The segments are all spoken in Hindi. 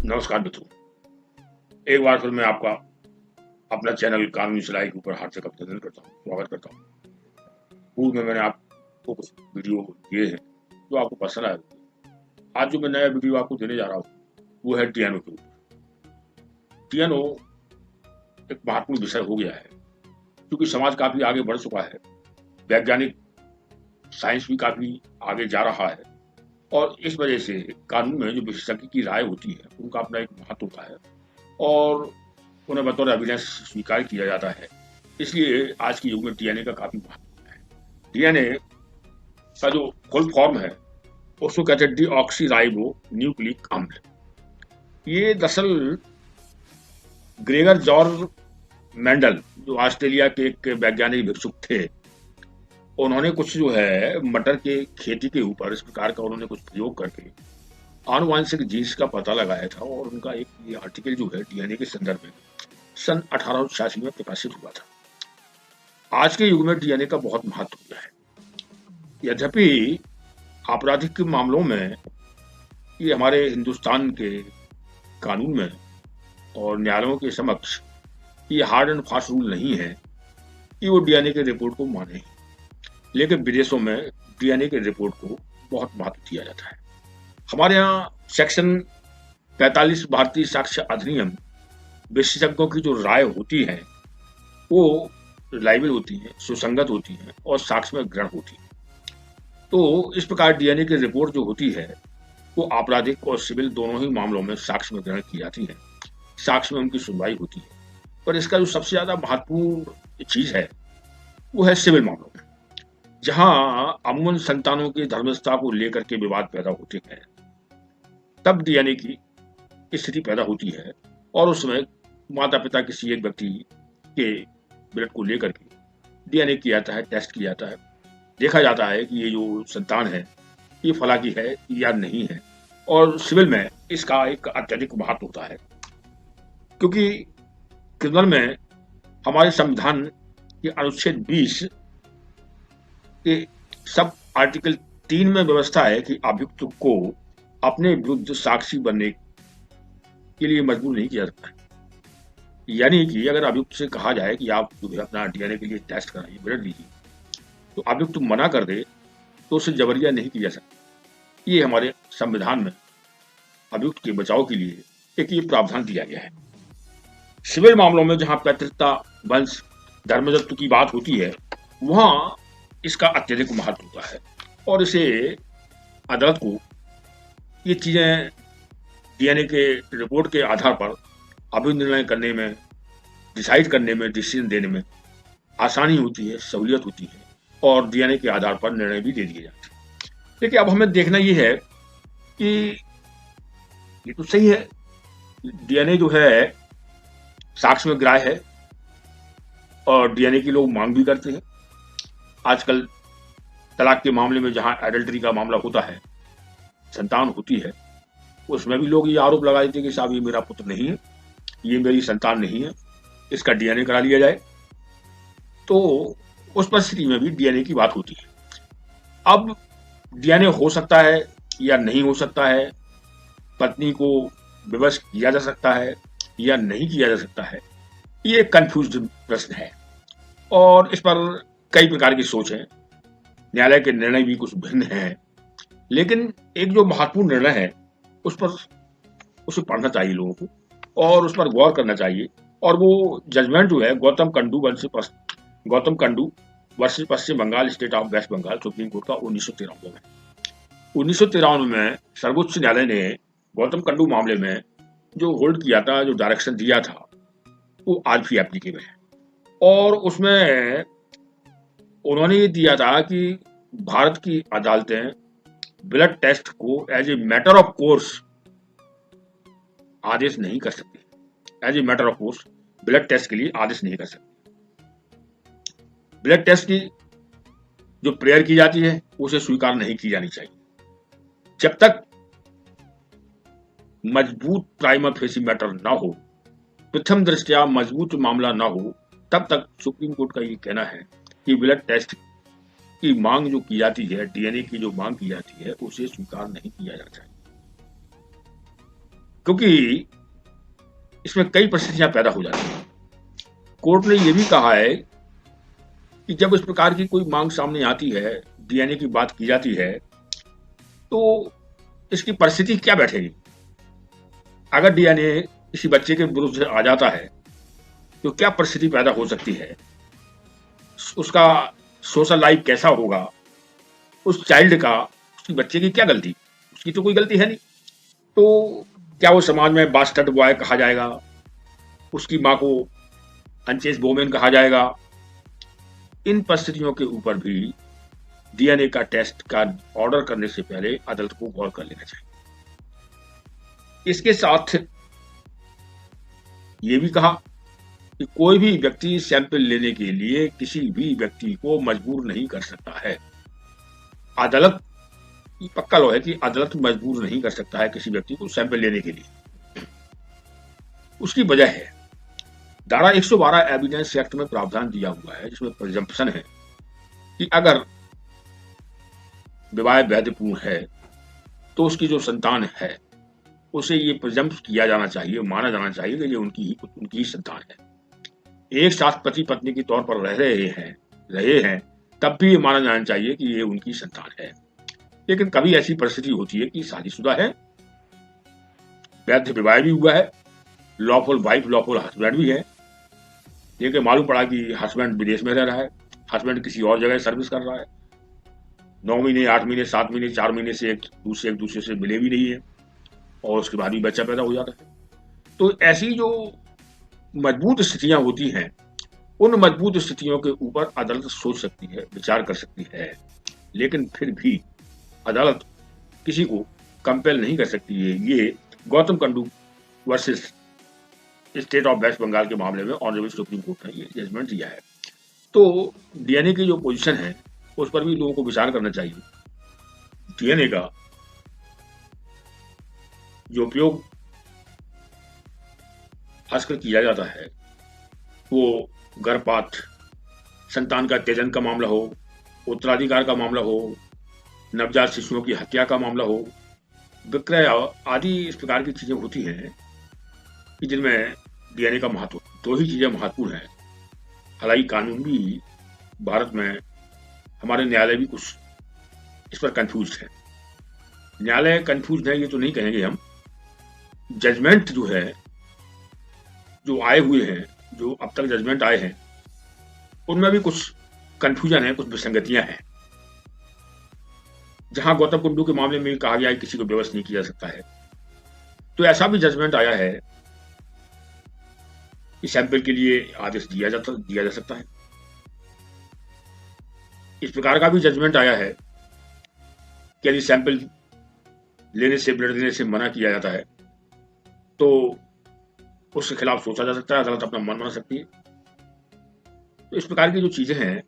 नमस्कार मित्रों। एक बार फिर मैं आपका अपना चैनल कानूनी सलाह के ऊपर हार्दिक अभिनंदन करता हूँ, स्वागत करता हूँ। पूर्व में मैंने आपको कुछ वीडियो दिए हैं जो आपको पसंद आए। आज जो मैं नया वीडियो आपको देने जा रहा हूँ वो है टीएनओ के ऊपर। टीएनओ एक महत्वपूर्ण विषय हो गया है क्योंकि समाज काफी आगे बढ़ चुका है, वैज्ञानिक साइंस भी काफी आगे जा रहा है और इस वजह से कानून में जो विशेषज्ञ की राय होती है उनका अपना एक महत्व होता है और उन्हें बतौर एविडेंस स्वीकार किया जाता है। इसलिए आज के युग में डीएनए का काफी महत्व है। डीएनए का जो फुल फॉर्म है उसको कहते हैं डीऑक्सीराइबो न्यूक्लिक अम्ल। ये दरअसल ग्रेगर जॉर्ज मेंडल जो ऑस्ट्रेलिया के एक वैज्ञानिक भिक्षुक थे, उन्होंने कुछ जो है मटर के खेती के ऊपर इस प्रकार का उन्होंने कुछ प्रयोग करके आनुवांशिक जीन्स का पता लगाया था और उनका एक ये आर्टिकल जो है डीएनए के संदर्भ में सन 1886 में प्रकाशित हुआ था। आज के युग में डीएनए का बहुत महत्व हो गया है। यद्यपि आपराधिक मामलों में ये हमारे हिंदुस्तान के कानून में और न्यायालयों के समक्ष ये हार्ड एंड फास्ट रूल नहीं है कि वो डीएनए के रिपोर्ट को माने, लेकिन विदेशों में डीएनए के रिपोर्ट को बहुत महत्व दिया जाता है। हमारे यहाँ सेक्शन 45 भारतीय साक्ष्य अधिनियम विशेषज्ञों की जो राय होती है वो रिलायबल होती है, सुसंगत होती है और साक्ष्य में ग्रहण होती है। तो इस प्रकार डीएनए की रिपोर्ट जो होती है वो आपराधिक और सिविल दोनों ही मामलों में साक्ष्य में ग्रहण की जाती है, साक्ष्य में उनकी सुनवाई होती है। पर इसका जो सबसे ज्यादा महत्वपूर्ण चीज है वो है सिविल मामलों में, जहां अमूमन संतानों की धर्मस्थता को लेकर के विवाद पैदा होते हैं। तब डीएनए की स्थिति पैदा होती है और उस समय माता पिता किसी एक व्यक्ति के ब्लड को लेकर के डीएनए किया जाता है, टेस्ट किया जाता है, देखा जाता है कि ये जो संतान है ये फला की है या नहीं है। और सिविल में इसका एक अत्यधिक महत्व होता है क्योंकि क्रिमिनल में हमारे संविधान के अनुच्छेद 20 के सब आर्टिकल 3 में व्यवस्था है कि अभियुक्त को अपने विरुद्ध साक्षी बनने के लिए मजबूर नहीं किया जाता है। यानी कि अगर अभियुक्त से कहा जाए कि आप जो है अपना डीएनए के लिए टेस्ट कराइए, ब्लड लीजिए, तो अभियुक्त मना कर दे तो उसे जबरिया नहीं किया जा सकता। ये हमारे संविधान में अभियुक्त के बचाव के लिए एक ये प्रावधान दिया गया है। सिविल मामलों में जहां पैतृकता, वंश, धर्मजत्व की बात होती है वहां इसका अत्यधिक महत्व होता है और इसे अदालत को ये चीजें डीएनए के रिपोर्ट के आधार पर अभिनिर्णय करने में, डिसाइड करने में, डिसीजन देने में आसानी होती है, सहूलियत होती है और डीएनए के आधार पर निर्णय भी दे दिए जाते हैं। लेकिन अब हमें देखना ये है कि ये तो सही है, डीएनए जो है साक्ष्य में ग्राह्य है और डीएनए की लोग मांग भी करते हैं। आजकल तलाक के मामले में जहां एडल्टरी का मामला होता है, संतान होती है, उसमें भी लोग ये आरोप लगा देते हैं कि साहब ये मेरा पुत्र नहीं है, ये मेरी संतान नहीं है, इसका डीएनए करा लिया जाए। तो उस परिस्थिति में भी डीएनए की बात होती है। अब डीएनए हो सकता है या नहीं हो सकता है, पत्नी को विवश किया जा सकता है या नहीं किया जा सकता है, ये कंफ्यूज्ड प्रश्न है और इस पर कई प्रकार की सोच है। न्यायालय के निर्णय भी कुछ भिन्न हैं, लेकिन एक जो महत्वपूर्ण निर्णय है उस पर उसे पढ़ना चाहिए लोगों को और उस पर गौर करना चाहिए। और वो जजमेंट जो है Gautam Kundu versus Paschim Bangal state of West Bengal, Supreme Court का 1993 में 1993 में सर्वोच्च न्यायालय ने गौतम कंडू मामले में जो होल्ड किया था, जो डायरेक्शन दिया था, वो आज भी एप्लीकेबल है। और उसमें उन्होंने ये दिया था कि भारत की अदालतें ब्लड टेस्ट को as a matter of course आदेश नहीं कर सकती। As a matter of course blood test के लिए आदेश नहीं कर सकती। ब्लड टेस्ट की जो प्रेयर की जाती है उसे स्वीकार नहीं की जानी चाहिए। जब तक मजबूत प्राइमा फेसी मैटर ना हो, प्रथम दृष्टया मजबूत मामला ना हो, तब तक सुप्रीम कोर्ट का ये कहना है कि ब्लड टेस्ट की मांग जो की जाती है, डीएनए की जो मांग की जाती है, उसे स्वीकार नहीं किया जाना चाहिए। क्योंकि इसमें कई परिस्थितियां पैदा हो जाती हैं। कोर्ट ने यह भी कहा है कि जब इस प्रकार की कोई मांग सामने आती है, डीएनए की बात की जाती है, तो इसकी परिस्थिति क्या बैठेगी। अगर डीएनए किसी बच्चे के विरुद्ध आ जाता है तो क्या परिस्थिति पैदा हो सकती है, उसका सोशल लाइफ कैसा होगा, उस चाइल्ड का, उसकी बच्चे की क्या गलती, उसकी तो कोई गलती है नहीं। तो क्या वो समाज में बास्टर्ड बॉय कहा जाएगा, उसकी माँ को अनचेस्ट वोमेन कहा जाएगा। इन परिस्थितियों के ऊपर भी डीएनए का टेस्ट का ऑर्डर करने से पहले अदालत को गौर कर लेना चाहिए। इसके साथ ये भी कहा कि कोई भी व्यक्ति सैंपल लेने के लिए किसी भी व्यक्ति को मजबूर नहीं कर सकता है। अदालत, पक्का लो है कि अदालत मजबूर नहीं कर सकता है किसी व्यक्ति को सैंपल लेने के लिए। उसकी वजह है धारा 112 एविडेंस एक्ट में प्रावधान दिया हुआ है, जिसमें प्रिजम्पशन है कि अगर विवाह वैधपूर्ण है तो उसकी जो संतान है उसे ये प्रिजम्प किया जाना चाहिए, माना जाना चाहिए कि ये उनकी ही संतान है। एक साथ पति पत्नी के तौर पर रहे हैं तब भी ये माना जाना चाहिए कि ये उनकी संतान है। लेकिन कभी ऐसी परिस्थिति होती है कि शादीशुदा है, वैध विवाह भी हुआ है, लॉफुल वाइफ लॉफुल हस्बैंड भी है, लेकिन मालूम पड़ा कि हस्बैंड विदेश में रह रहा है, हस्बैंड किसी और जगह सर्विस कर रहा है, 9 महीने 8 महीने 7 महीने 4 महीने से एक दूसरे से मिले भी नहीं है, और उसके बाद भी बच्चा पैदा हो जाता है। तो ऐसी जो मजबूत स्थितियां होती हैं, उन मजबूत स्थितियों के ऊपर अदालत सोच सकती है, विचार कर सकती है, लेकिन फिर भी अदालत किसी को कंपेल नहीं कर सकती है। ये Gautam Kundu versus state of West Bengal के मामले में ऑनरेबल सुप्रीम कोर्ट ने ये जजमेंट दिया है। तो डीएनए की जो पोजीशन है उस पर भी लोगों को विचार करना चाहिए। डीएनए का जो उपयोग खासकर किया जाता है वो गर्भपात, संतान का त्यजन का मामला हो, उत्तराधिकार का मामला हो, नवजात शिशुओं की हत्या का मामला हो, विक्रय आदि इस प्रकार की चीजें होती हैं कि जिनमें डीएनए का महत्व, दो ही चीजें महत्वपूर्ण हैं। हालांकि कानून भी भारत में, हमारे न्यायालय भी कुछ इस पर कंफ्यूज है। न्यायालय कंफ्यूज है ये तो नहीं कहेंगे हम, जजमेंट जो है, जो आए हुए हैं, जो अब तक जजमेंट आए हैं, उनमें भी कुछ कंफ्यूजन है, कुछ विसंगतियां हैं। जहां गौतम कुंडू के मामले में कहा गया है किसी को बेबस नहीं किया जा सकता है, तो ऐसा भी जजमेंट आया है कि सैंपल के लिए आदेश दिया जा सकता है। इस प्रकार का भी जजमेंट आया है कि यदि सैंपल लेने से, ब्लड देने से मना किया जाता है तो उसके खिलाफ सोचा जा सकता है, अदालत अपना मन बना सकती है। तो इस प्रकार की जो चीजें हैं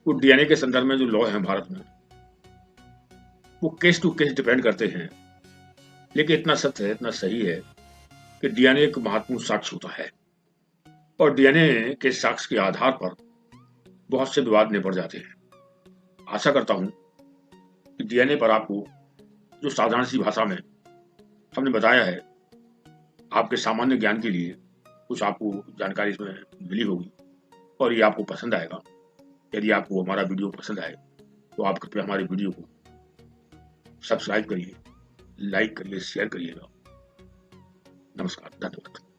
वो डीएनए के संदर्भ में जो लॉ है भारत में, वो केस टू केस डिपेंड करते हैं। लेकिन इतना सत्य है, इतना सही है कि डीएनए एक महत्वपूर्ण साक्ष्य होता है, और डीएनए के साक्ष्य के आधार पर बहुत से विवाद निपट जाते हैं। आशा करता हूं कि डीएनए पर आपको जो साधारण सी भाषा में हमने बताया है, आपके सामान्य ज्ञान के लिए कुछ आपको जानकारी इसमें मिली होगी और ये आपको पसंद आएगा। यदि आपको हमारा वीडियो पसंद आए तो आप कृपया हमारे वीडियो को सब्सक्राइब करिए, लाइक करिए, शेयर करिएगा। नमस्कार, धन्यवाद।